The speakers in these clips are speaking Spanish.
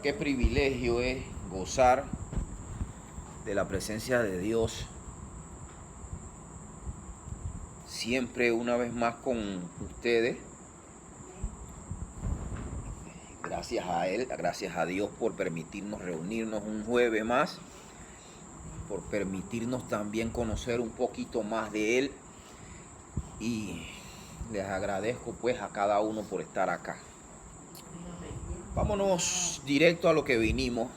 Qué privilegio es gozar de la presencia de Dios siempre una vez más con ustedes. Gracias a Él, gracias a Dios por permitirnos reunirnos un jueves más, por permitirnos también conocer un poquito más de Él, y les agradezco pues a cada uno por estar acá. Vámonos directo a lo que vinimos.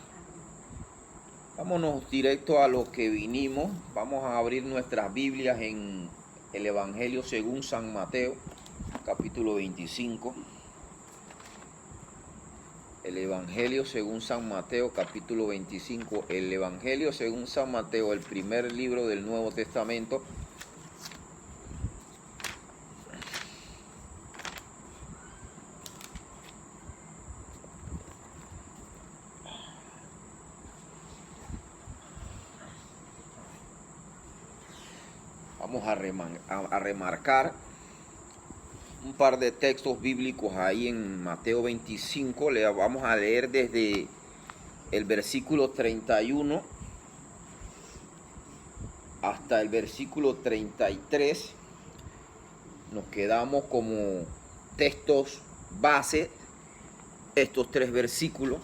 Vamos a abrir nuestras Biblias en el Evangelio según San Mateo, capítulo 25. El Evangelio según San Mateo, capítulo 25. El Evangelio según San Mateo, el primer libro del Nuevo Testamento. Vamos a remarcar un par de textos bíblicos ahí en Mateo 25. Le vamos a leer desde el versículo 31 hasta el versículo 33. Nos quedamos como textos base estos tres versículos.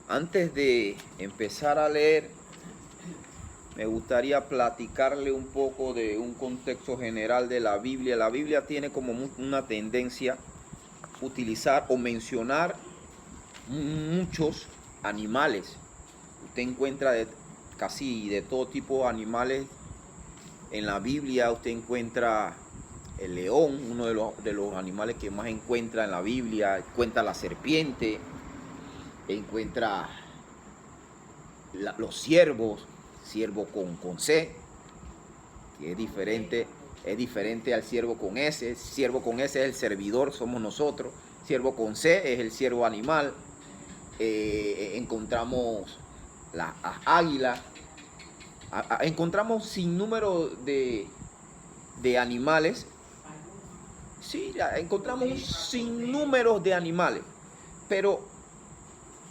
Antes de empezar a leer, me gustaría platicarle un poco de un contexto general de la Biblia. La Biblia tiene como una tendencia a utilizar o mencionar muchos animales. Usted encuentra casi de todo tipo de animales en la Biblia. Usted encuentra el león, uno de los animales que más encuentra en la Biblia. Encuentra la serpiente, encuentra los ciervos, ciervo con C, que es diferente al ciervo con S. Ciervo con S es el servidor, somos nosotros. Ciervo con C es el ciervo animal. Encontramos las águilas. Encontramos sin número de animales. Sí, encontramos un sinnúmero de animales. Pero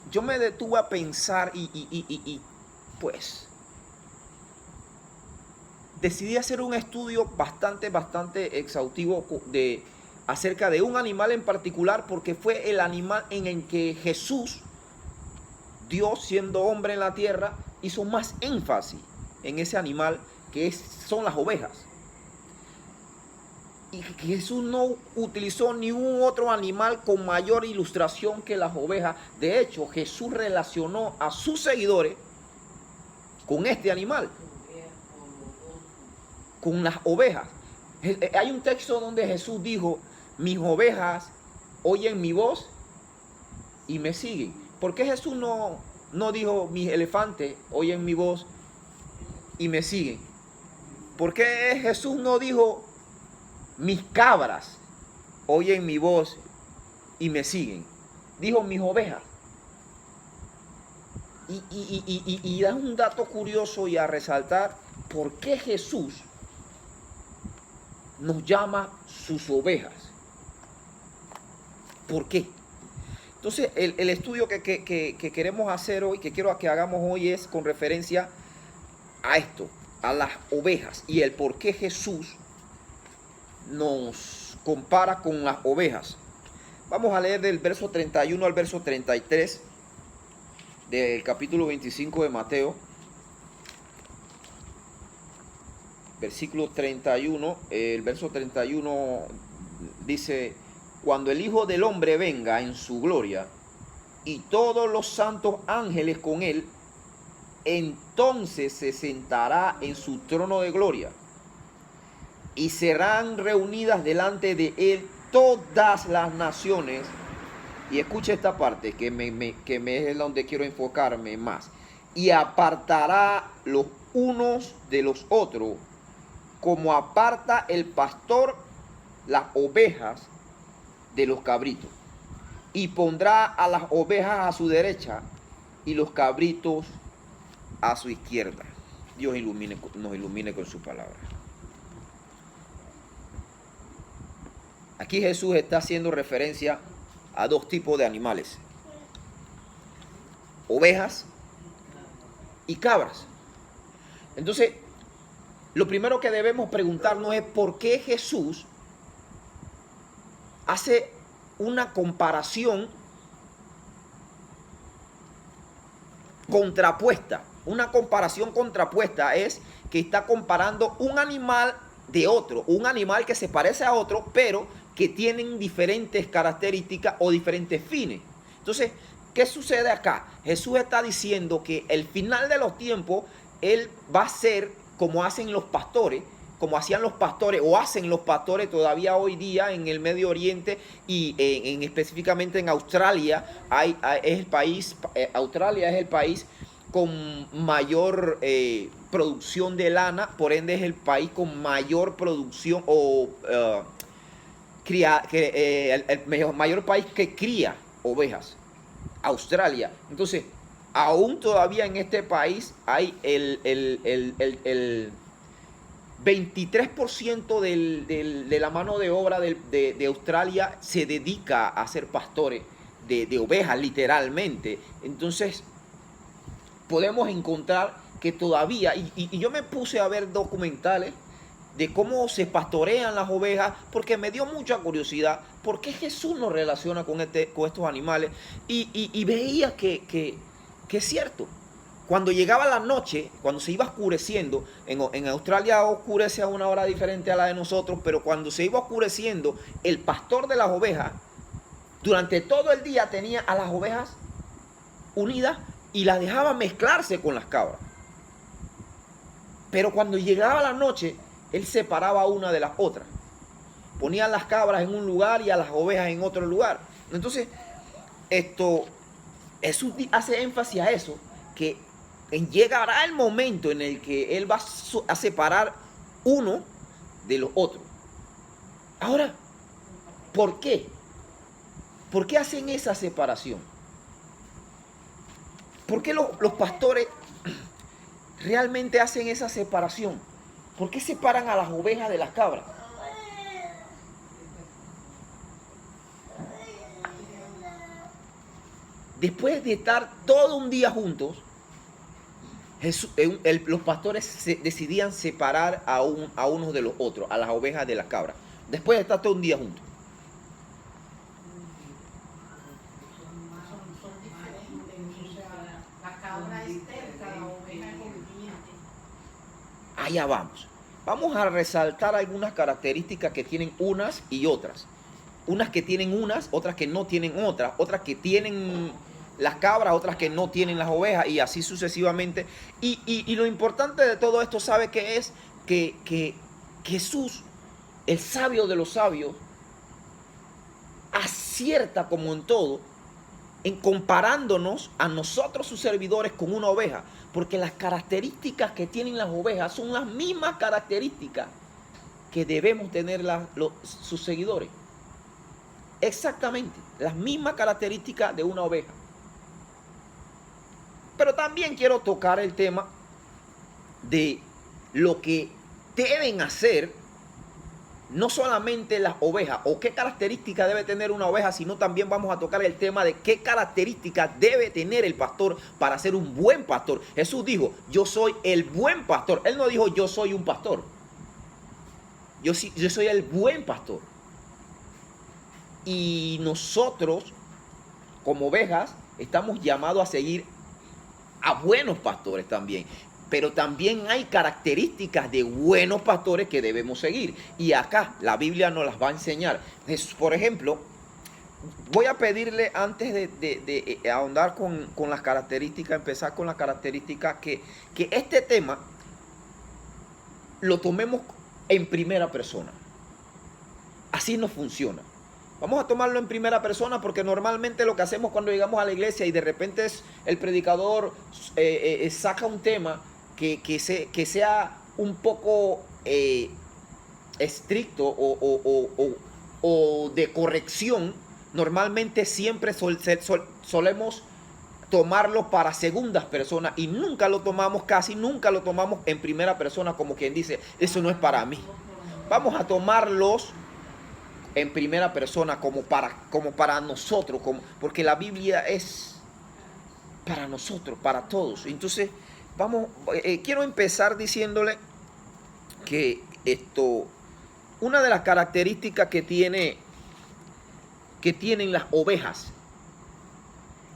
yo me detuve a pensar y pues decidí hacer un estudio bastante exhaustivo acerca de un animal en particular, porque fue el animal en el que Jesús, Dios siendo hombre en la tierra, hizo más énfasis en ese animal, que son las ovejas. Y que Jesús no utilizó ningún otro animal con mayor ilustración que las ovejas. De hecho, Jesús relacionó a sus seguidores con este animal, con las ovejas. Hay un texto donde Jesús dijo: mis ovejas oyen mi voz y me siguen. ¿Por qué Jesús no dijo: mis elefantes oyen mi voz y me siguen? ¿Por qué Jesús no dijo: mis cabras oyen mi voz y me siguen? Dijo: mis ovejas. Y da un dato curioso y a resaltar: ¿por qué Jesús nos llama sus ovejas? ¿Por qué? Entonces, el estudio que queremos hacer hoy, que quiero que hagamos hoy, es con referencia a esto, a las ovejas, y el por qué Jesús nos compara con las ovejas. Vamos a leer del verso 31 al verso 33 del capítulo 25 de Mateo. Versículo 31, el verso 31 dice: cuando el Hijo del Hombre venga en su gloria y todos los santos ángeles con él, entonces se sentará en su trono de gloria y serán reunidas delante de él todas las naciones. Y escucha esta parte que es donde quiero enfocarme más. Y apartará los unos de los otros, como aparta el pastor las ovejas de los cabritos. Y pondrá a las ovejas a su derecha y los cabritos a su izquierda. Dios nos ilumine con su palabra. Aquí Jesús está haciendo referencia a dos tipos de animales: ovejas y cabras. Entonces, lo primero que debemos preguntarnos es por qué Jesús hace una comparación contrapuesta. Una comparación contrapuesta es que está comparando un animal de otro, un animal que se parece a otro, pero que tienen diferentes características o diferentes fines. Entonces, ¿qué sucede acá? Jesús está diciendo que el final de los tiempos, Él va a ser como hacen los pastores, como hacían los pastores o hacen los pastores todavía hoy día en el Medio Oriente y específicamente en Australia. Australia es el país con mayor producción de lana, por ende es el país con mayor producción el mayor país que cría ovejas, Australia. Entonces, aún todavía en este país hay el 23% de la mano de obra de Australia se dedica a ser pastores de ovejas, literalmente. Entonces, podemos encontrar que todavía, y yo me puse a ver documentales de cómo se pastorean las ovejas, porque me dio mucha curiosidad, por qué Jesús nos relaciona con estos animales, y veía que es cierto. Cuando llegaba la noche, cuando se iba oscureciendo, en Australia oscurece a una hora diferente a la de nosotros, pero cuando se iba oscureciendo, el pastor de las ovejas, durante todo el día tenía a las ovejas unidas y las dejaba mezclarse con las cabras. Pero cuando llegaba la noche, él separaba una de las otras. Ponía las cabras en un lugar y a las ovejas en otro lugar. Entonces, Jesús hace énfasis a eso, que llegará el momento en el que Él va a separar uno de los otros. Ahora, ¿por qué? ¿Por qué hacen esa separación? ¿Por qué los pastores realmente hacen esa separación? ¿Por qué separan a las ovejas de las cabras? Después de estar todo un día juntos, los pastores decidían separar a unos de los otros, a las ovejas de las cabras. Después de estar todo un día juntos. Allá vamos. Vamos a resaltar algunas características que tienen unas y otras. Unas que tienen unas, otras que no tienen otras. Otras que tienen las cabras, otras que no tienen las ovejas, y así sucesivamente. Y lo importante de todo esto, ¿sabe qué es? Que Jesús, el sabio de los sabios, acierta como en todo, en comparándonos a nosotros sus servidores con una oveja, porque las características que tienen las ovejas son las mismas características que debemos tener sus seguidores. Exactamente, las mismas características de una oveja. Pero también quiero tocar el tema de lo que deben hacer no solamente las ovejas o qué características debe tener una oveja, sino también vamos a tocar el tema de qué características debe tener el pastor para ser un buen pastor. Jesús dijo, yo soy el buen pastor. Él no dijo, yo soy un pastor. Yo soy el buen pastor. Y nosotros, como ovejas, estamos llamados a seguir a buenos pastores también. Pero también hay características de buenos pastores que debemos seguir. Y acá la Biblia nos las va a enseñar. Por ejemplo, voy a pedirle antes de ahondar con las características, empezar con las características, que este tema lo tomemos en primera persona. Así no funciona. Vamos a tomarlo en primera persona porque normalmente lo que hacemos cuando llegamos a la iglesia y de repente el predicador saca un tema que sea un poco estricto o de corrección, normalmente siempre solemos tomarlo para segundas personas y nunca lo tomamos en primera persona, como quien dice, eso no es para mí. Vamos a tomarlos en primera persona como para nosotros, porque la Biblia es para nosotros, para todos. Entonces, quiero empezar diciéndole que una de las características que tienen las ovejas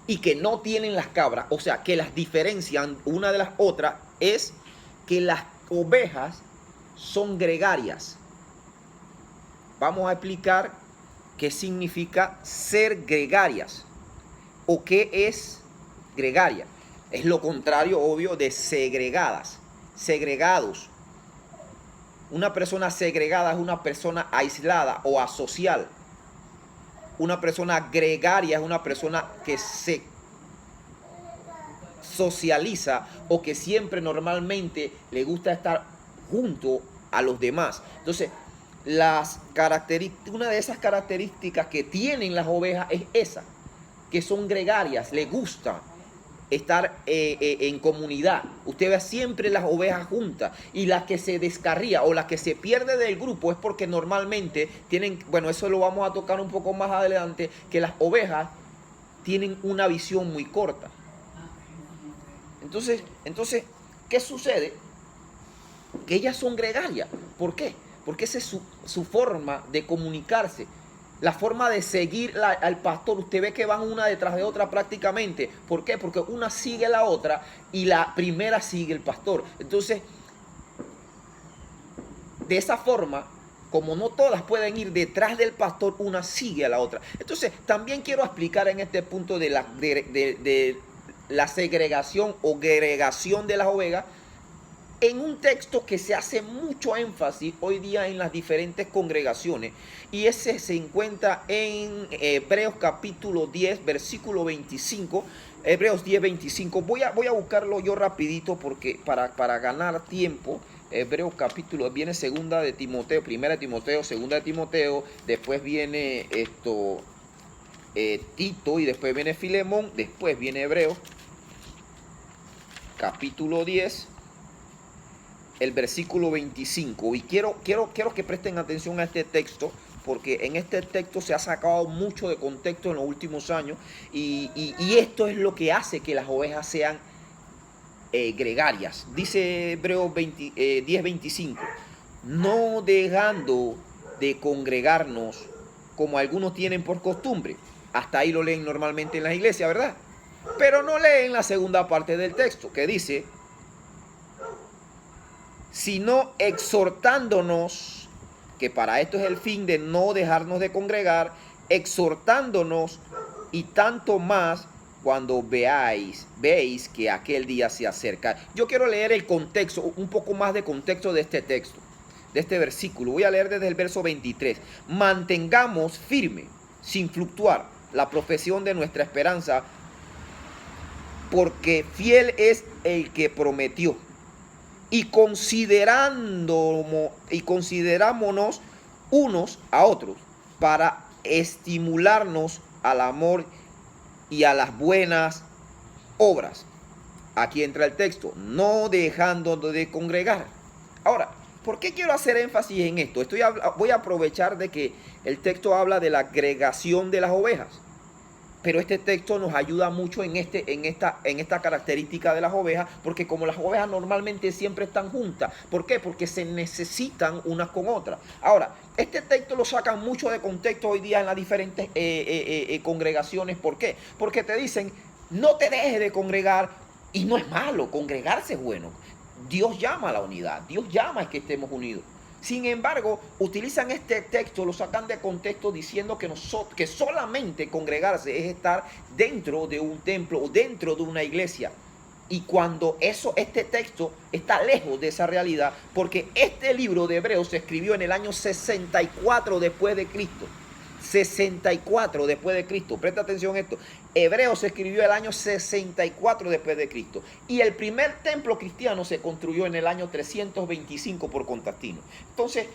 y que no tienen las cabras, o sea, que las diferencian una de las otras, es que las ovejas son gregarias. Vamos a explicar qué significa ser gregarias o qué es gregaria. Es lo contrario, obvio, de segregadas, segregados. Una persona segregada es una persona aislada o asocial. Una persona gregaria es una persona que se socializa o que siempre normalmente le gusta estar junto a los demás. Entonces, una de esas características que tienen las ovejas es esa, que son gregarias, les gusta estar en comunidad. Usted ve siempre las ovejas juntas, y la que se descarría o la que se pierde del grupo es porque normalmente tienen, bueno, eso lo vamos a tocar un poco más adelante, que las ovejas tienen una visión muy corta. Entonces, ¿qué sucede? Que ellas son gregarias. ¿Por qué? Porque esa es su forma de comunicarse. La forma de seguir al pastor. Usted ve que van una detrás de otra prácticamente. ¿Por qué? Porque una sigue a la otra y la primera sigue el pastor. Entonces, de esa forma, como no todas pueden ir detrás del pastor, una sigue a la otra. Entonces, también quiero explicar en este punto de la segregación o gregación de las ovejas, en un texto que se hace mucho énfasis hoy día en las diferentes congregaciones, y ese se encuentra en Hebreos capítulo 10, versículo 25, Hebreos 10, 25. Voy a buscarlo yo rapidito porque para ganar tiempo. Hebreos capítulo, viene segunda de Timoteo, primera de Timoteo, segunda de Timoteo, después viene Tito, y después viene Filemón, después viene Hebreos capítulo 10, el versículo 25. Y quiero que presten atención a este texto, porque en este texto se ha sacado mucho de contexto en los últimos años, y esto es lo que hace que las ovejas sean gregarias. Dice Hebreos 10, 25: no dejando de congregarnos como algunos tienen por costumbre. Hasta ahí lo leen normalmente en las iglesias, ¿verdad? Pero no leen la segunda parte del texto, que dice: sino exhortándonos, que para esto es el fin de no dejarnos de congregar, exhortándonos, y tanto más cuando veis que aquel día se acerca. Yo quiero leer el contexto, un poco más de contexto de este texto, de este versículo. Voy a leer desde el verso 23. Mantengamos firme, sin fluctuar, la profesión de nuestra esperanza, porque fiel es el que prometió. Y considerámonos unos a otros para estimularnos al amor y a las buenas obras. Aquí entra el texto: no dejando de congregar. Ahora, ¿por qué quiero hacer énfasis en esto? Voy a aprovechar de que el texto habla de la agregación de las ovejas, pero este texto nos ayuda mucho en esta característica de las ovejas, porque como las ovejas normalmente siempre están juntas. ¿Por qué? Porque se necesitan unas con otras. Ahora, este texto lo sacan mucho de contexto hoy día en las diferentes congregaciones. ¿Por qué? Porque te dicen: no te dejes de congregar, y no es malo, congregarse es bueno. Dios llama a la unidad, Dios llama a que estemos unidos. Sin embargo, utilizan este texto, lo sacan de contexto diciendo que solamente congregarse es estar dentro de un templo o dentro de una iglesia. Y cuando este texto está lejos de esa realidad, porque este libro de Hebreos se escribió en el año 64 después de Cristo. 64 después de Cristo. Presta atención a esto. Hebreos se escribió el año 64 después de Cristo. Y el primer templo cristiano se construyó en el año 325 por Constantino. Entonces,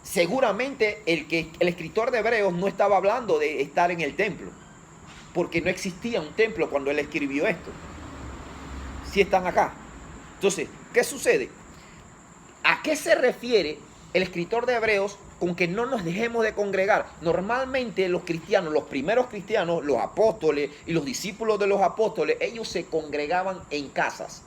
seguramente el escritor de Hebreos no estaba hablando de estar en el templo, porque no existía un templo cuando él escribió esto. Si están acá. Entonces, ¿qué sucede? ¿A qué se refiere el escritor de Hebreos con que no nos dejemos de congregar. Normalmente los cristianos, los primeros cristianos, los apóstoles y los discípulos de los apóstoles, ellos se congregaban en casas.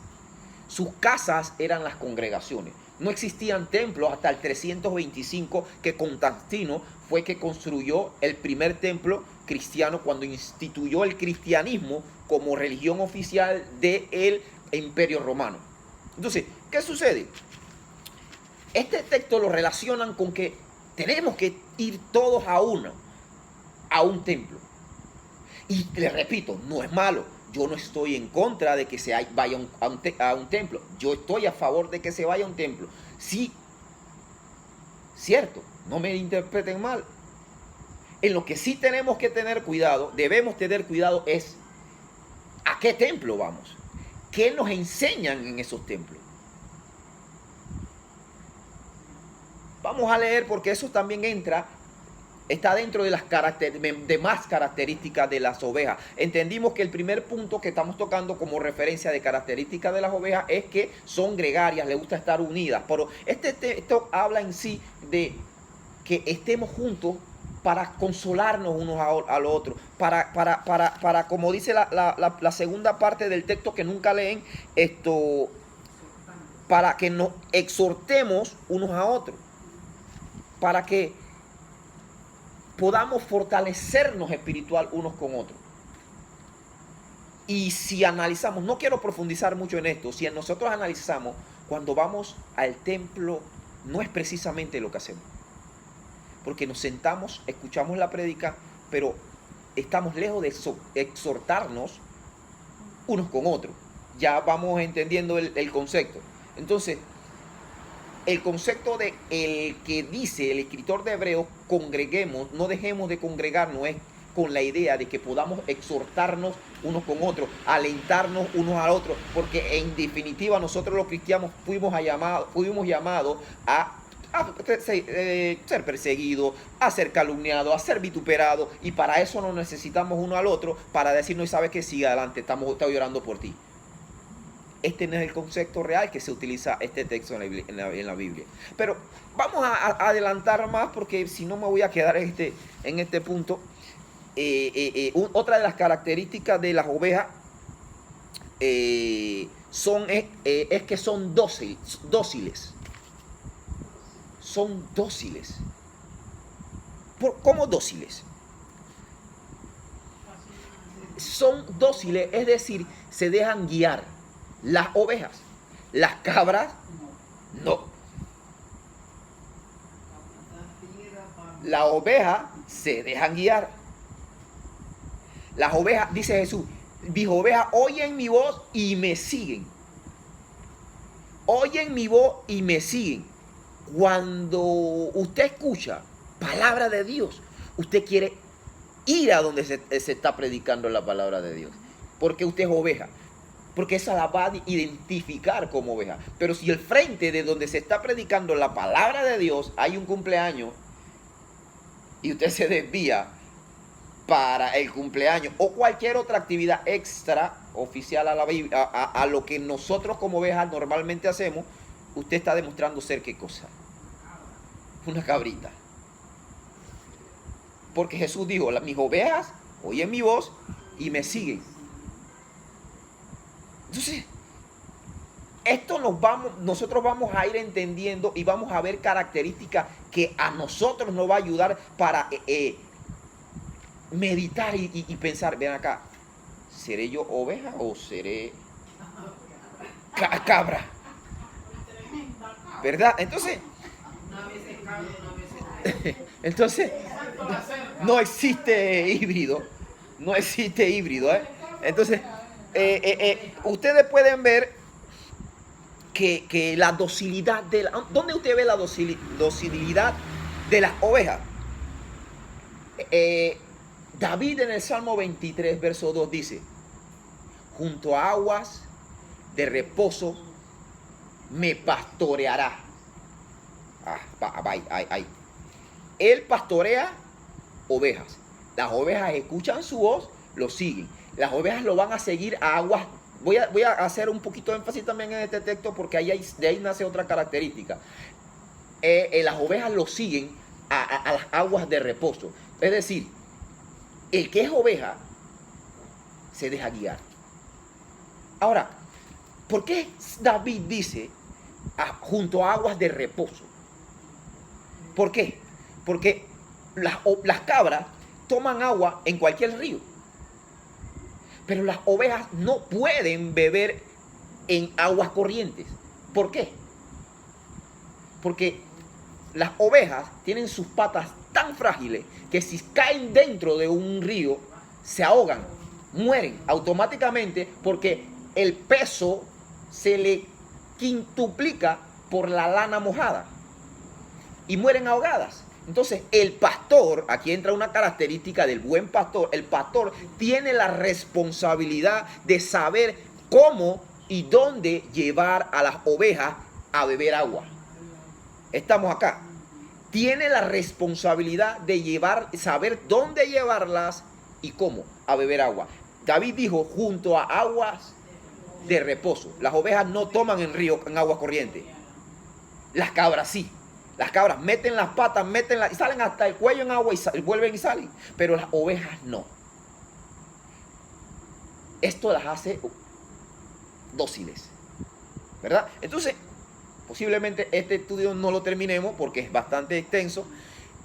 Sus casas eran las congregaciones. No existían templos hasta el 325, que Constantino fue que construyó el primer templo cristiano cuando instituyó el cristianismo como religión oficial del Imperio Romano. Entonces, ¿qué sucede? Este texto lo relacionan con que tenemos que ir todos a un templo. Y les repito, no es malo. Yo no estoy en contra de que se vaya a un templo. Yo estoy a favor de que se vaya a un templo. Sí, cierto, no me interpreten mal. En lo que sí tenemos que tener cuidado, debemos tener cuidado es a qué templo vamos. ¿Qué nos enseñan en esos templos? Vamos a leer porque eso también está dentro de las demás características de las ovejas. Entendimos que el primer punto que estamos tocando como referencia de características de las ovejas es que son gregarias, les gusta estar unidas. Pero esto habla en sí de que estemos juntos para consolarnos unos al otro, para como dice la segunda parte del texto que nunca leen, para que nos exhortemos unos a otros, para que podamos fortalecernos espiritual unos con otros. Y si analizamos, no quiero profundizar mucho en esto, si nosotros analizamos, cuando vamos al templo, no es precisamente lo que hacemos. Porque nos sentamos, escuchamos la prédica, pero estamos lejos de exhortarnos unos con otros. Ya vamos entendiendo el concepto. Entonces, el concepto de el que dice el escritor de Hebreos, congreguemos, no dejemos de congregarnos, es con la idea de que podamos exhortarnos unos con otros, alentarnos unos a otros, porque en definitiva nosotros los cristianos fuimos llamados a ser perseguidos, a ser calumniados, a ser vituperados, y para eso nos necesitamos uno al otro, para decirnos, ¿sabes qué? Sigue adelante, estoy orando por ti. Este no es el concepto real que se utiliza este texto en la Biblia. Pero vamos a adelantar más, porque si no me voy a quedar en este punto. Otra de las características de las ovejas es que son dóciles. Son dóciles. ¿Cómo dóciles? Son dóciles, es decir, se dejan guiar. Las ovejas, las cabras, no. Las ovejas se dejan guiar. Las ovejas, dice Jesús, mis ovejas oyen mi voz y me siguen. Oyen mi voz y me siguen. Cuando usted escucha palabra de Dios, usted quiere ir a donde se está predicando la palabra de Dios. Porque usted es oveja. Porque esa la va a identificar como oveja. Pero si el frente de donde se está predicando la palabra de Dios hay un cumpleaños y usted se desvía para el cumpleaños o cualquier otra actividad extra oficial a lo que nosotros como ovejas normalmente hacemos, usted está demostrando ser ¿qué cosa? Una cabrita. Porque Jesús dijo, mis ovejas oyen mi voz y me siguen. Entonces, nosotros vamos a ir entendiendo y vamos a ver características que a nosotros nos va a ayudar para meditar y pensar, ven acá, ¿seré yo oveja o seré cabra? ¿Verdad? Entonces, no existe híbrido. No existe híbrido, ¿eh? Entonces, ustedes pueden ver que la docilidad ¿dónde usted ve la docilidad de las ovejas? David en el Salmo 23, verso 2 dice, junto a aguas de reposo me pastoreará. Él pastorea ovejas. Las ovejas escuchan su voz, lo siguen. Las ovejas lo van a seguir a aguas. Voy a hacer un poquito de énfasis también en este texto porque de ahí nace otra característica. Las ovejas lo siguen a las aguas de reposo. Es decir, el que es oveja se deja guiar. Ahora, ¿por qué David dice junto a aguas de reposo? ¿Por qué? Porque las cabras toman agua en cualquier río, pero las ovejas no pueden beber en aguas corrientes. ¿Por qué? Porque las ovejas tienen sus patas tan frágiles que si caen dentro de un río se ahogan, mueren automáticamente, porque el peso se le quintuplica por la lana mojada y mueren ahogadas. Entonces el pastor, aquí entra una característica del buen pastor, el pastor tiene la responsabilidad de saber cómo y dónde llevar a las ovejas a beber agua. Estamos acá. Tiene la responsabilidad de saber dónde llevarlas y cómo a beber agua. David dijo junto a aguas de reposo. Las ovejas no toman en río, en aguas corrientes. Las cabras sí. Las cabras meten las patas, y salen hasta el cuello en agua y vuelven y salen. Pero las ovejas no. Esto las hace dóciles, ¿verdad? Entonces, posiblemente este estudio no lo terminemos porque es bastante extenso,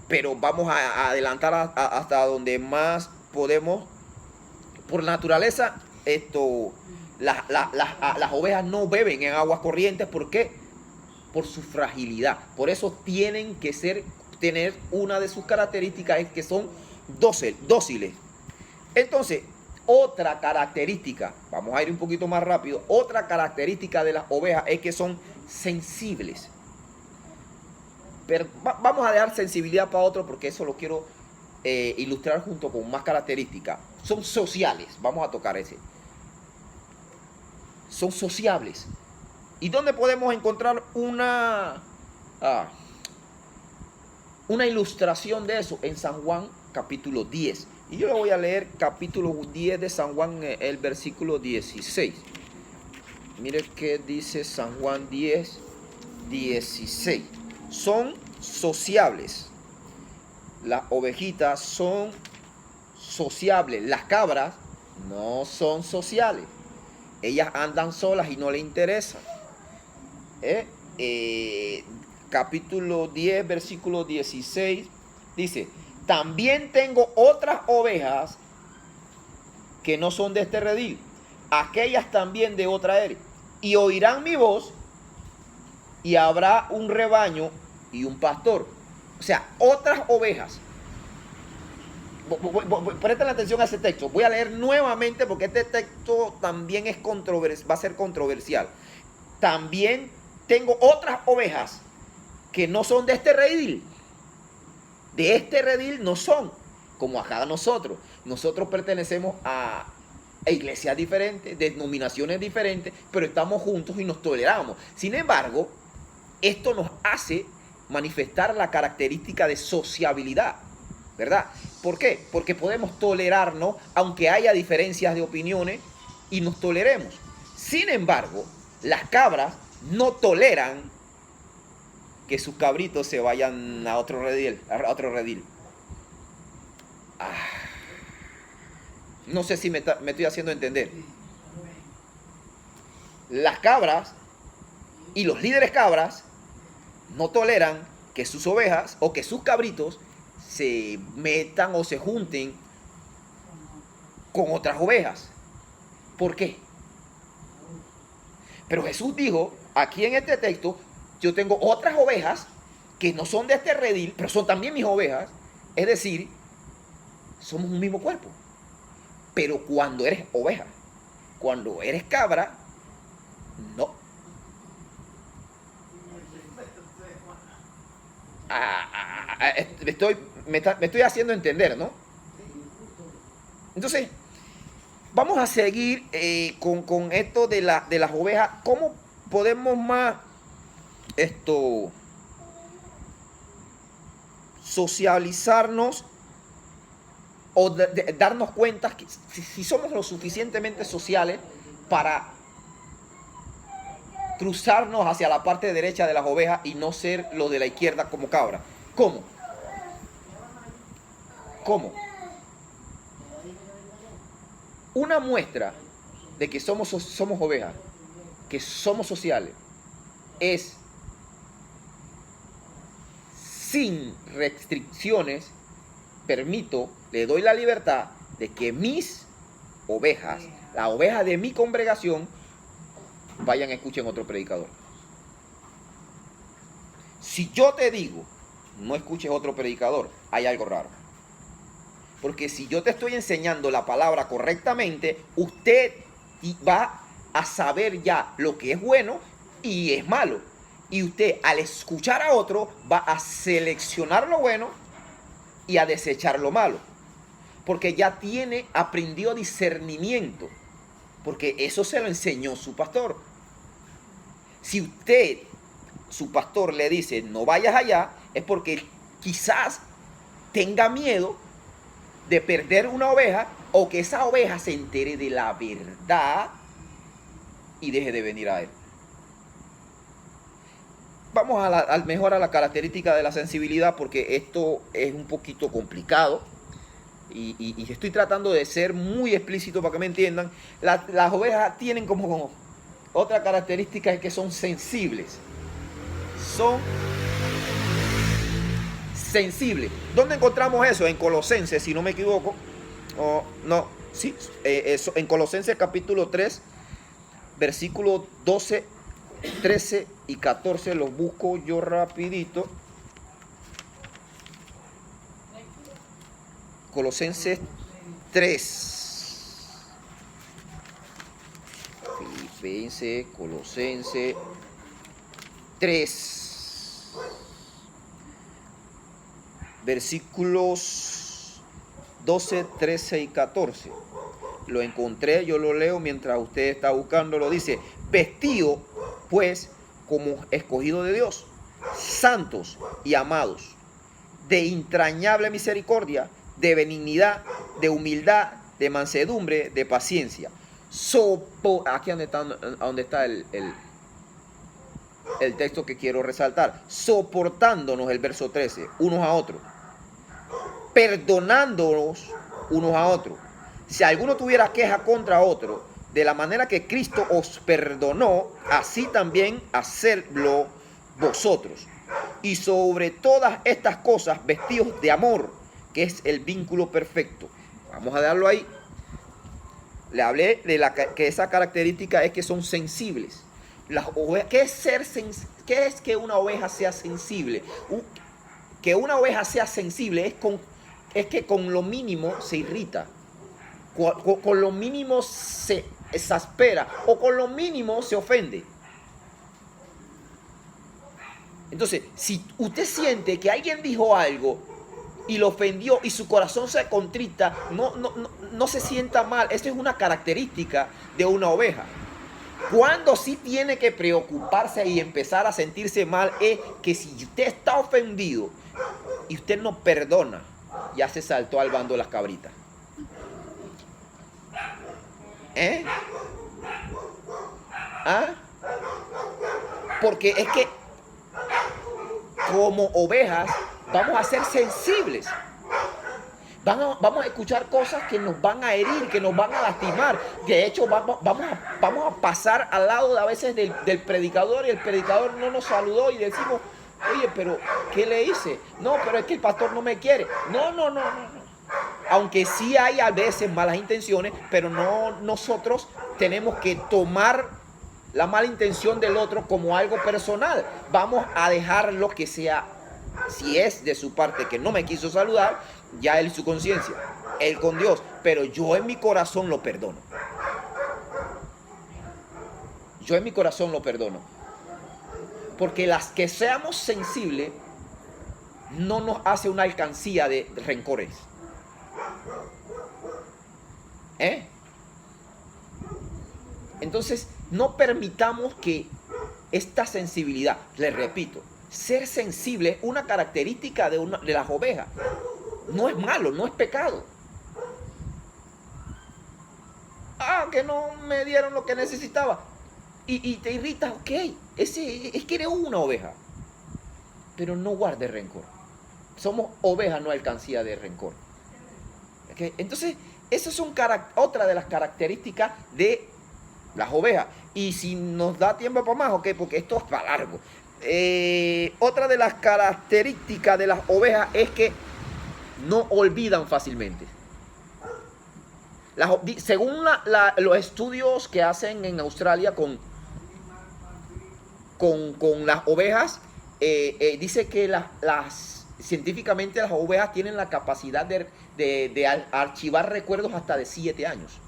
pero vamos a adelantar hasta donde más podemos. Por naturaleza, las ovejas no beben en aguas corrientes. ¿Por qué? Por su fragilidad. Por eso tienen que tener una de sus características, es que son dóciles. Entonces, otra característica, vamos a ir un poquito más rápido, otra característica de las ovejas es que son sensibles. Pero vamos a dejar sensibilidad para otro porque eso lo quiero ilustrar junto con más características. Son sociales, vamos a tocar ese. Son sociables. ¿Y dónde podemos encontrar una ilustración de eso? En San Juan capítulo 10. Y yo le voy a leer capítulo 10 de San Juan, el versículo 16. Mire qué dice San Juan 10, 16. Son sociables. Las ovejitas son sociables. Las cabras no son sociales. Ellas andan solas y no les interesa. Capítulo 10, versículo 16, dice: también tengo otras ovejas que no son de este redil, aquellas también de otra era, y oirán mi voz, y habrá un rebaño y un pastor. O sea, otras ovejas. Presten atención a ese texto. Voy a leer nuevamente porque este texto también va a ser controversial. También tengo otras ovejas que no son de este redil. De este redil no son, como acá nosotros. Nosotros pertenecemos a iglesias diferentes, denominaciones diferentes, pero estamos juntos y nos toleramos. Sin embargo, esto nos hace manifestar la característica de sociabilidad, ¿verdad? ¿Por qué? Porque podemos tolerarnos aunque haya diferencias de opiniones y nos toleremos. Sin embargo, las cabras no toleran que sus cabritos se vayan a otro redil. No sé si me estoy haciendo entender. Las cabras y los líderes cabras no toleran que sus ovejas o que sus cabritos se metan o se junten con otras ovejas. ¿Por qué? Pero Jesús dijo aquí en este texto: yo tengo otras ovejas que no son de este redil, pero son también mis ovejas. Es decir, somos un mismo cuerpo. Pero cuando eres oveja, cuando eres cabra, no. Me estoy haciendo entender, ¿no? Entonces, vamos a seguir con esto de las ovejas. ¿Cómo podemos más socializarnos o darnos cuenta que si somos lo suficientemente sociales para cruzarnos hacia la parte derecha de las ovejas y no ser lo de la izquierda como cabra? ¿Cómo? ¿Cómo? Una muestra de que somos ovejas, que somos sociales, es sin restricciones, le doy la libertad de que mis ovejas, las ovejas de mi congregación, vayan a escuchar otro predicador. Si yo te digo, no escuches otro predicador, hay algo raro. Porque si yo te estoy enseñando la palabra correctamente, usted va a saber ya lo que es bueno y es malo. Y usted, al escuchar a otro, va a seleccionar lo bueno y a desechar lo malo. Porque ya aprendió discernimiento. Porque eso se lo enseñó su pastor. Si usted, su pastor, le dice no vayas allá, es porque quizás tenga miedo de perder una oveja, o que esa oveja se entere de la verdad y deje de venir a él. Vamos mejor a la característica de la sensibilidad, porque esto es un poquito complicado y estoy tratando de ser muy explícito para que me entiendan. Las ovejas tienen como otra característica, es que son sensibles. Son sensible. ¿Dónde encontramos eso? En Colosenses, si no me equivoco. En Colosenses capítulo 3, versículos 12, 13 y 14. Los busco yo rapidito. Colosenses 3. Filipenses, Colosenses 3. Versículos 12, 13 y 14. Lo encontré, yo lo leo mientras usted está buscándolo. Dice: vestido pues como escogido de Dios, santos y amados, de entrañable misericordia, de benignidad, de humildad, de mansedumbre, de paciencia. Aquí donde está el texto que quiero resaltar. Soportándonos, el verso 13, unos a otros, perdonándonos unos a otros, si alguno tuviera queja contra otro, de la manera que Cristo os perdonó, así también hacedlo vosotros. Y sobre todas estas cosas, vestidos de amor, que es el vínculo perfecto. Vamos a darlo ahí. Le hablé de que esa característica es que son sensibles. ¿Qué es que una oveja sea sensible? Que una oveja sea sensible es que con lo mínimo se irrita, con lo mínimo se exaspera, o con lo mínimo se ofende. Entonces, si usted siente que alguien dijo algo y lo ofendió y su corazón se contrita, no se sienta mal. Eso es una característica de una oveja. Cuando sí tiene que preocuparse y empezar a sentirse mal es que si usted está ofendido y usted no perdona, ya se saltó al bando de las cabritas. Porque es que como ovejas vamos a ser sensibles. Vamos a escuchar cosas que nos van a herir, que nos van a lastimar. De hecho, vamos a pasar al lado a veces del predicador, y el predicador no nos saludó y decimos: oye, pero ¿qué le hice? No, pero es que el pastor no me quiere. No. Aunque sí hay a veces malas intenciones, pero no, nosotros tenemos que tomar la mala intención del otro como algo personal. Vamos a dejarlo que sea, si es de su parte que no me quiso saludar, ya él y su conciencia, él con Dios, pero yo en mi corazón lo perdono. Yo en mi corazón lo perdono. Porque las que seamos sensibles no nos hace una alcancía de rencores. Entonces, no permitamos que esta sensibilidad, les repito, ser sensible es una característica de las ovejas. No es malo, no es pecado. Que no me dieron lo que necesitaba. Y te irritas, ok. Es que eres una oveja. Pero no guardes rencor. Somos ovejas, no alcancía de rencor. ¿Okay? Entonces, esas son otra de las características de las ovejas. Y si nos da tiempo para más, ok, porque esto es para largo. Otra de las características de las ovejas es que no olvidan fácilmente. Según los estudios que hacen en Australia con las ovejas, dice que científicamente las ovejas tienen la capacidad de archivar recuerdos hasta de 7 años.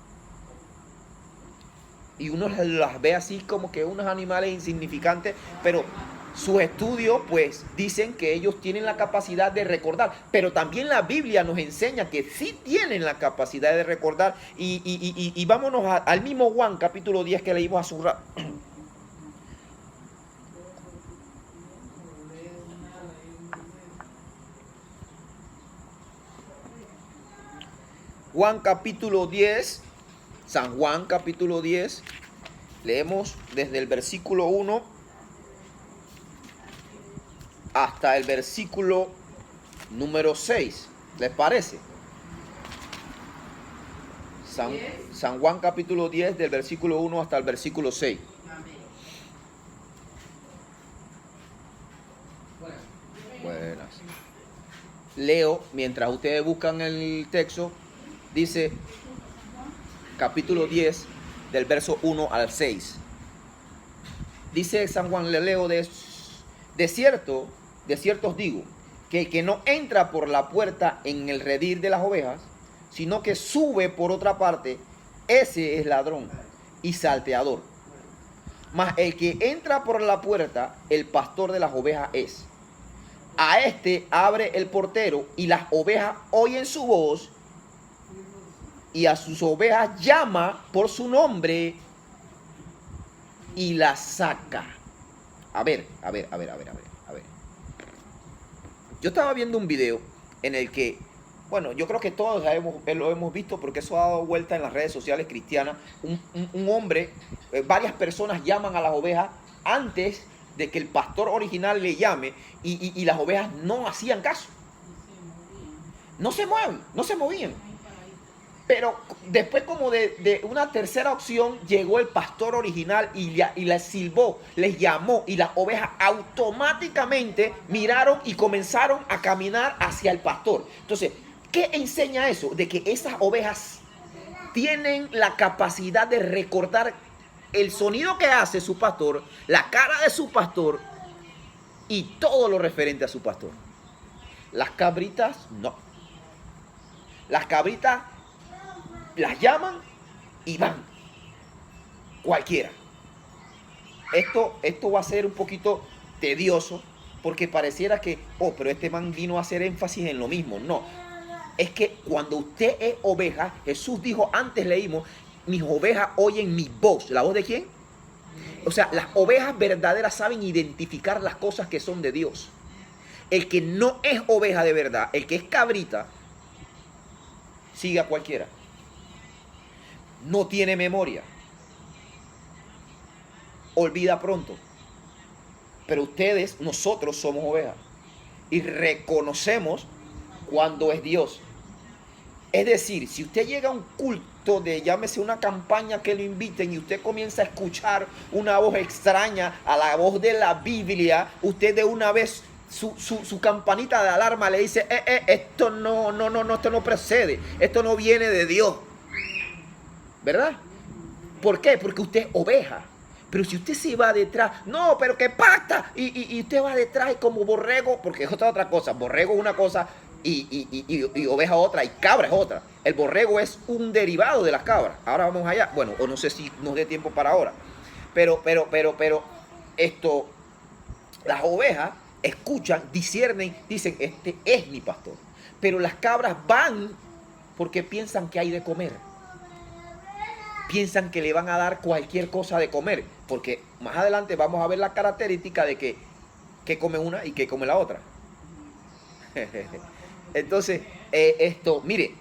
Y uno las ve así como que unos animales insignificantes, pero sus estudios pues dicen que ellos tienen la capacidad de recordar, pero también la Biblia nos enseña que sí tienen la capacidad de recordar. Y vámonos al mismo Juan capítulo 10 que leímos hace un rato. Juan capítulo 10, San Juan capítulo 10, leemos desde el versículo 1 hasta el versículo número 6. ¿Les parece? San Juan capítulo 10, del versículo 1 hasta el versículo 6. Buenas. Leo, mientras ustedes buscan el texto, dice capítulo 10, del verso 1 al 6. Dice San Juan, le leo: de cierto os digo, que el que no entra por la puerta en el redil de las ovejas, sino que sube por otra parte, ese es ladrón y salteador. Mas el que entra por la puerta, el pastor de las ovejas es. A este abre el portero, y las ovejas oyen su voz, y a sus ovejas llama por su nombre y las saca. A ver. Yo estaba viendo un video en el que, bueno, yo creo que todos lo hemos visto porque eso ha dado vuelta en las redes sociales cristianas. Un hombre, varias personas llaman a las ovejas antes de que el pastor original le llame, y las ovejas no hacían caso. No se movían. Pero después, como de una tercera opción, llegó el pastor original y les silbó, les llamó, y las ovejas automáticamente miraron y comenzaron a caminar hacia el pastor. Entonces, ¿qué enseña eso? De que esas ovejas tienen la capacidad de recordar el sonido que hace su pastor, la cara de su pastor y todo lo referente a su pastor. Las cabritas no. Las cabritas las llaman y van. Cualquiera. Esto va a ser un poquito tedioso porque pareciera que, pero este man vino a hacer énfasis en lo mismo. No. Es que cuando usted es oveja, Jesús dijo, antes leímos, mis ovejas oyen mi voz. ¿La voz de quién? O sea, las ovejas verdaderas saben identificar las cosas que son de Dios. El que no es oveja de verdad, el que es cabrita, sigue a cualquiera. No tiene memoria. Olvida pronto. Pero nosotros somos ovejas. Y reconocemos cuando es Dios. Es decir, si usted llega a un culto llámese una campaña que lo inviten, y usted comienza a escuchar una voz extraña a la voz de la Biblia, usted de una vez su campanita de alarma le dice, esto esto no procede, esto no viene de Dios. ¿Verdad? ¿Por qué? Porque usted es oveja. Pero si usted se va detrás, no, pero que pacta, y usted va detrás como borrego, porque es otra cosa. Borrego es una cosa y oveja otra, y cabra es otra. El borrego es un derivado de las cabras. Ahora vamos allá. Bueno, o no sé si nos dé tiempo para ahora. Pero las ovejas escuchan, disciernen, dicen, este es mi pastor. Pero las cabras van porque piensan que hay de comer. Piensan que le van a dar cualquier cosa de comer, porque más adelante vamos a ver la característica de que come una y que come la otra. Entonces, mire,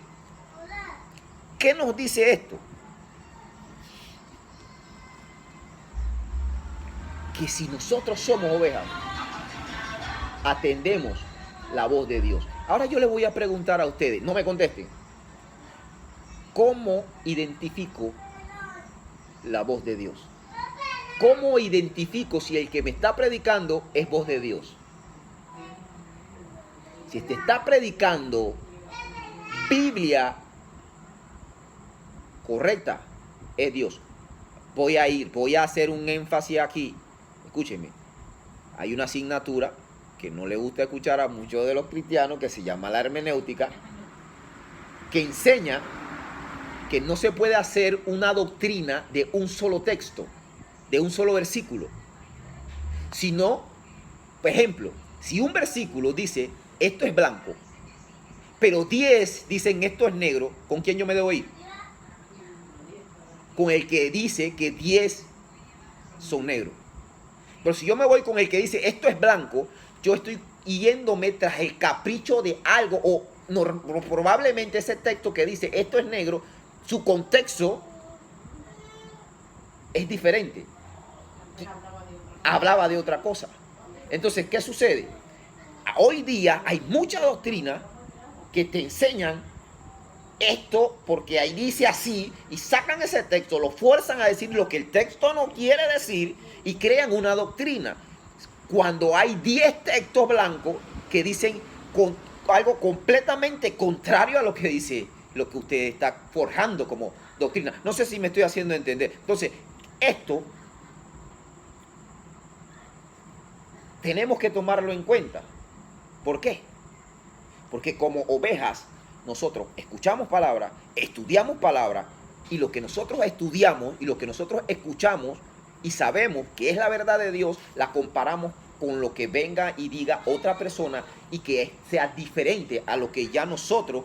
¿qué nos dice esto? Que si nosotros somos ovejas, atendemos la voz de Dios. Ahora yo les voy a preguntar a ustedes, no me contesten. ¿Cómo identifico la voz de Dios? ¿Cómo identifico si el que me está predicando es voz de Dios? Si te está predicando Biblia correcta, es Dios. Voy a hacer un énfasis aquí. Escúchenme. Hay una asignatura que no le gusta escuchar a muchos de los cristianos que se llama la hermenéutica, que enseña que no se puede hacer una doctrina de un solo texto, de un solo versículo, sino, por ejemplo, si un versículo dice esto es blanco, pero 10 dicen esto es negro, ¿con quién yo me debo ir? Con el que dice que 10 son negros. Pero si yo me voy con el que dice esto es blanco, yo estoy yéndome tras el capricho de algo, o no, probablemente ese texto que dice esto es negro, su contexto es diferente. Hablaba de otra cosa. Entonces, ¿qué sucede? Hoy día hay mucha doctrina que te enseñan esto porque ahí dice así, y sacan ese texto, lo fuerzan a decir lo que el texto no quiere decir y crean una doctrina. Cuando hay 10 textos blancos que dicen algo completamente contrario a lo que dice, lo que usted está forjando como doctrina. No sé si me estoy haciendo entender. Entonces, esto tenemos que tomarlo en cuenta. ¿Por qué? Porque como ovejas, nosotros escuchamos palabra, estudiamos palabra, y lo que nosotros estudiamos y lo que nosotros escuchamos y sabemos que es la verdad de Dios, la comparamos con lo que venga y diga otra persona y que sea diferente a lo que ya nosotros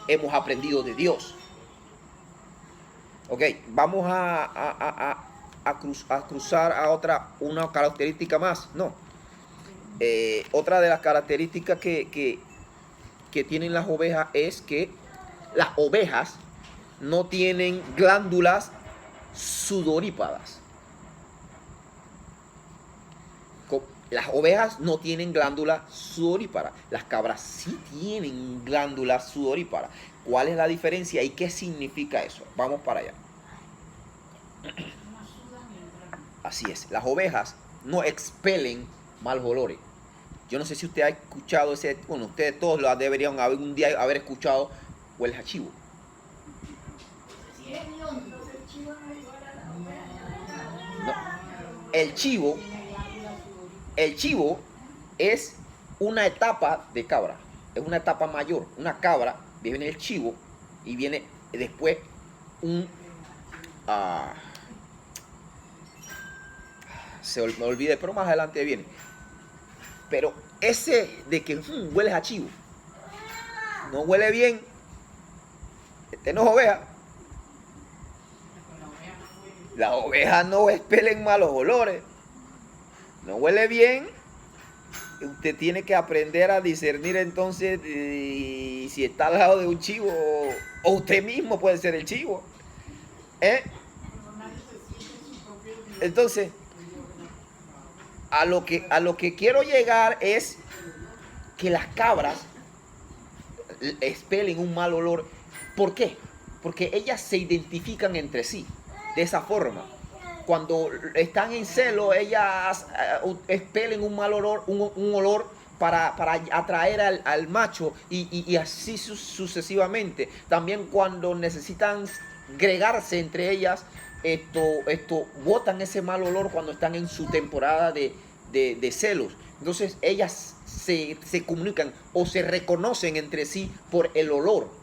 hemos aprendido de Dios. Ok, vamos a cruzar a una característica más. No. Otra de las características que tienen las ovejas es que las ovejas no tienen glándulas sudoríparas. Las ovejas no tienen glándulas sudoríparas. Las cabras sí tienen glándulas sudoríparas. ¿Cuál es la diferencia y qué significa eso? Vamos para allá. Así es. Las ovejas no expelen malos olores. Yo no sé si usted ha escuchado ese, bueno, ustedes todos lo deberían algún día haber escuchado, huele a chivo. No. El chivo es una etapa de cabra, es una etapa mayor. Una cabra, viene el chivo y viene después me olvidé, pero más adelante viene. Pero ese de que huele a chivo, no huele bien, este no es oveja. Las ovejas no expelen malos olores, no huele bien. Usted tiene que aprender a discernir entonces si está al lado de un chivo o usted mismo puede ser el chivo. Entonces, a lo que quiero llegar es que las cabras expelen un mal olor. ¿Por qué? Porque ellas se identifican entre sí de esa forma. Cuando están en celo, ellas expelen un mal olor, un olor para atraer al macho y así sucesivamente. También cuando necesitan agregarse entre ellas, botan ese mal olor cuando están en su temporada de celos. Entonces ellas se comunican o se reconocen entre sí por el olor.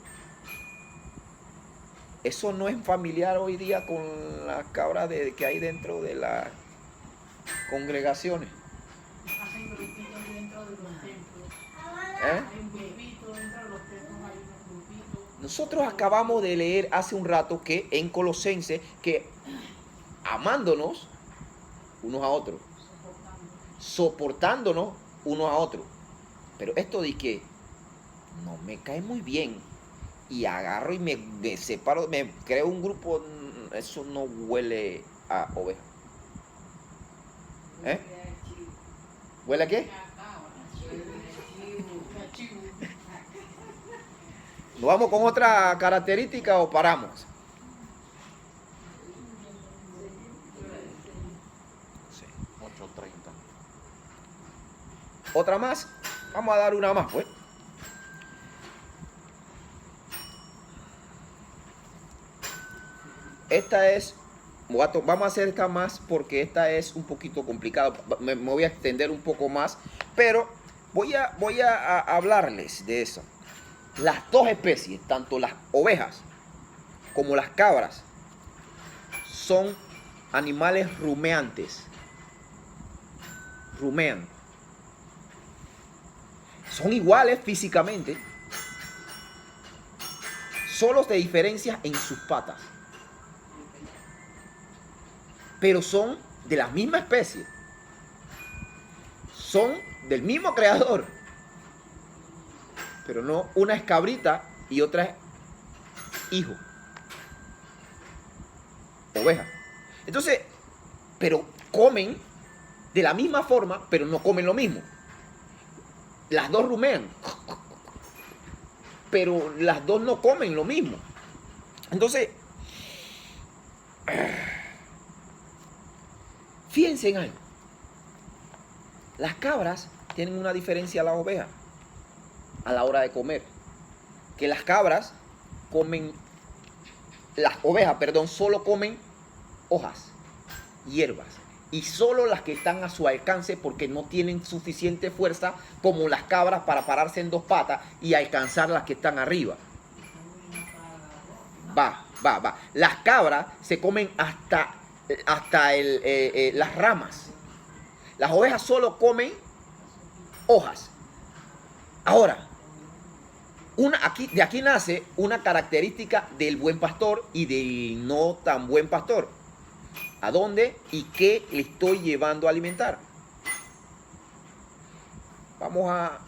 Eso no es familiar hoy día con las cabras que hay dentro de las congregaciones. Hacen grupitos dentro de los templos. Hay un grupito dentro de los templos, hay unos grupitos. Nosotros acabamos de leer hace un rato que en Colosenses que amándonos unos a otros, soportándonos unos a otros. Pero esto de que no me cae muy bien y agarro y me separo, me creo un grupo, eso no huele a oveja. ¿Huele a qué? ¿Nos vamos con otra característica o paramos? Sí. 8:30. ¿Otra más? Vamos a dar una más, pues. Esta es, vamos a hacer esta más porque esta es un poquito complicada. Me voy a extender un poco más, pero voy a hablarles de eso. Las dos especies, tanto las ovejas como las cabras, son animales rumeantes. Rumean. Son iguales físicamente, solo se diferencian en sus patas. Pero son de la misma especie. Son del mismo creador. Pero no, una es cabrita y otra es hijo. Oveja. Entonces, pero comen de la misma forma, pero no comen lo mismo. Las dos rumean, pero las dos no comen lo mismo. Entonces, fíjense en algo. Las cabras tienen una diferencia a las ovejas a la hora de comer. Que las cabras comen, las ovejas, perdón, solo comen hojas, hierbas. Y solo las que están a su alcance porque no tienen suficiente fuerza como las cabras para pararse en dos patas y alcanzar las que están arriba. Va. Las cabras se comen hasta las ramas. Las ovejas solo comen hojas. Ahora, de aquí nace una característica del buen pastor y del no tan buen pastor. ¿A dónde y qué le estoy llevando a alimentar? Vamos a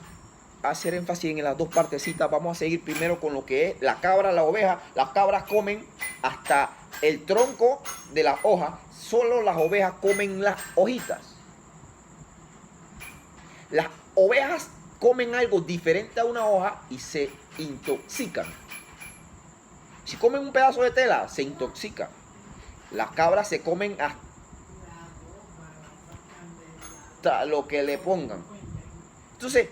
hacer énfasis en las dos partecitas. Vamos a seguir primero con lo que es la cabra, la oveja. Las cabras comen hasta el tronco de las hojas. Solo las ovejas comen las hojitas. Las ovejas comen algo diferente a una hoja y se intoxican. Si comen un pedazo de tela, se intoxican. Las cabras se comen hasta lo que le pongan. Entonces,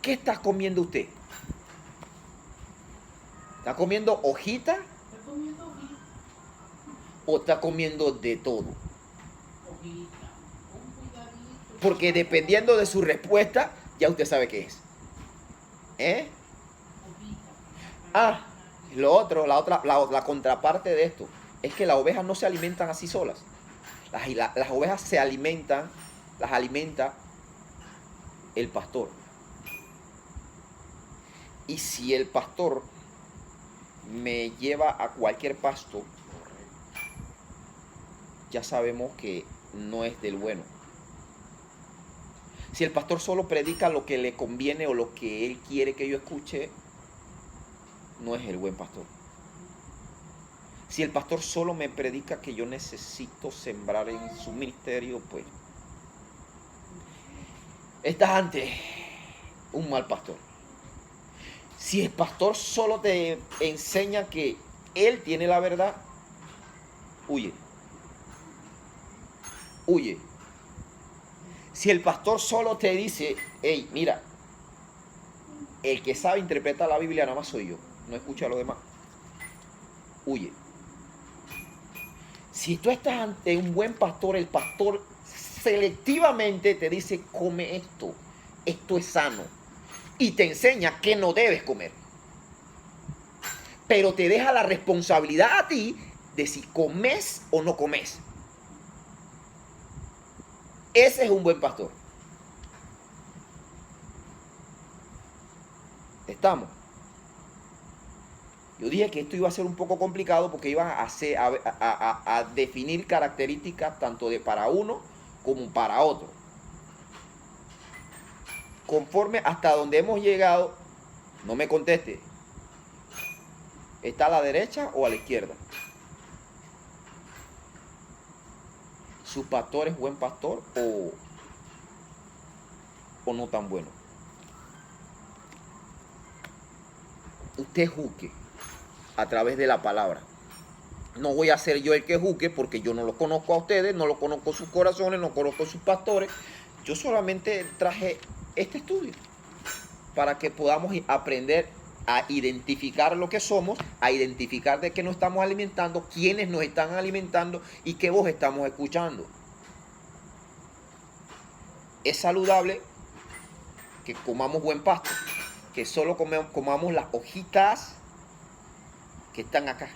¿qué está comiendo usted? ¿Está comiendo hojita? ¿O está comiendo de todo? Porque dependiendo de su respuesta, ya usted sabe qué es. Lo otro, la contraparte de esto, es que las ovejas no se alimentan así solas. Las ovejas las alimenta el pastor. Y si el pastor me lleva a cualquier pasto, ya sabemos que no es del bueno. Si el pastor solo predica lo que le conviene o lo que él quiere que yo escuche, no es el buen pastor. Si el pastor solo me predica que yo necesito sembrar en su ministerio, pues estás ante un mal pastor. Si el pastor solo te enseña que él tiene la verdad, huye. Huye. Si el pastor solo te dice, hey, mira, el que sabe interpretar la Biblia nada más soy yo, no escucha a los demás, huye. Si tú estás ante un buen pastor, el pastor selectivamente te dice, come esto, esto es sano, y te enseña que no debes comer. Pero te deja la responsabilidad a ti de si comes o no comes. Ese es un buen pastor. ¿Estamos? Yo dije que esto iba a ser un poco complicado porque iban a definir características tanto de para uno como para otro. Conforme hasta donde hemos llegado, no me conteste. ¿Está a la derecha o a la izquierda? ¿Su pastor es buen pastor o no tan bueno? usted juzgue a través de la palabra. No voy a ser yo el que juzgue porque yo no los conozco a ustedes, no los conozco sus corazones, no conozco sus pastores. Yo solamente traje este estudio para que podamos aprender a identificar lo que somos, a identificar de qué nos estamos alimentando, quiénes nos están alimentando y qué voz estamos escuchando. Es saludable que comamos buen pasto, que solo comamos las hojitas que están acá.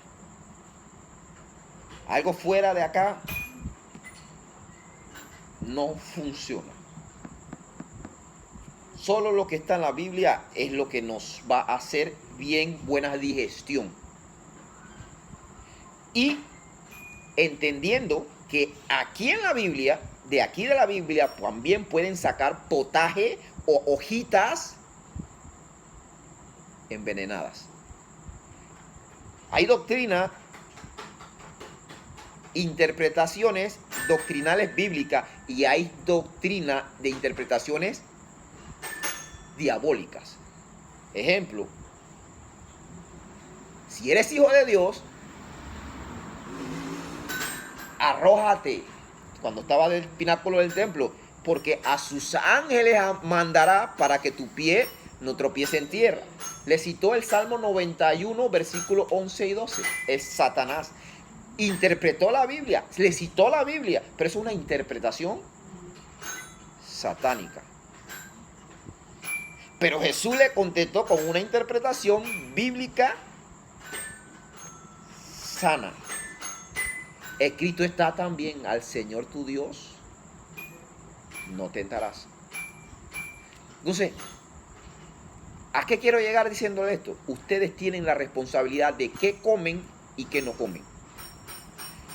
Algo fuera de acá no funciona. Solo lo que está en la Biblia es lo que nos va a hacer bien buena digestión. Y entendiendo que aquí en la Biblia, de aquí de la Biblia, también pueden sacar potaje o hojitas envenenadas. Hay doctrina, interpretaciones doctrinales bíblicas y hay doctrina de interpretaciones diabólicas. Ejemplo, si eres hijo de Dios, arrójate cuando estaba del pináculo del templo, porque a sus ángeles mandará para que tu pie no tropiece en tierra. Le citó el Salmo 91, versículos 11 y 12. Es Satanás. Interpretó la Biblia, le citó la Biblia, pero es una interpretación satánica. Pero Jesús le contestó con una interpretación bíblica sana. Escrito está también: al Señor tu Dios no tentarás. Entonces, ¿a qué quiero llegar diciéndole esto? Ustedes tienen la responsabilidad de qué comen y qué no comen.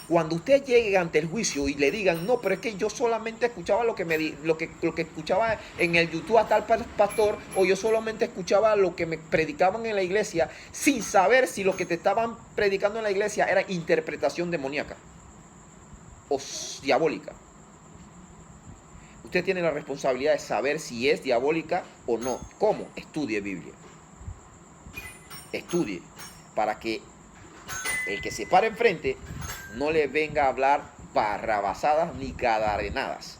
Cuando usted llegue ante el juicio y le digan, no, pero es que yo solamente escuchaba lo que escuchaba en el YouTube a tal pastor, o yo solamente escuchaba lo que me predicaban en la iglesia, sin saber si lo que te estaban predicando en la iglesia era interpretación demoníaca o diabólica. Usted tiene la responsabilidad de saber si es diabólica o no. ¿Cómo? Estudie Biblia. Estudie para que el que se pare enfrente no le venga a hablar barrabasadas ni gadarenadas.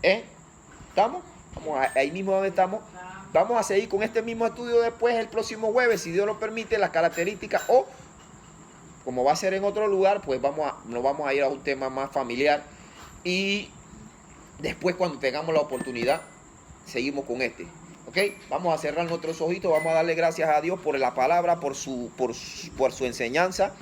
¿Estamos? Vamos ahí mismo donde estamos. Vamos a seguir con este mismo estudio después el próximo jueves, si Dios lo permite, las características, o como va a ser en otro lugar, pues nos vamos a ir a un tema más familiar, y después, cuando tengamos la oportunidad, seguimos con este. ¿Ok? Vamos a cerrar nuestros ojitos, vamos a darle gracias a Dios por la palabra, por su enseñanza.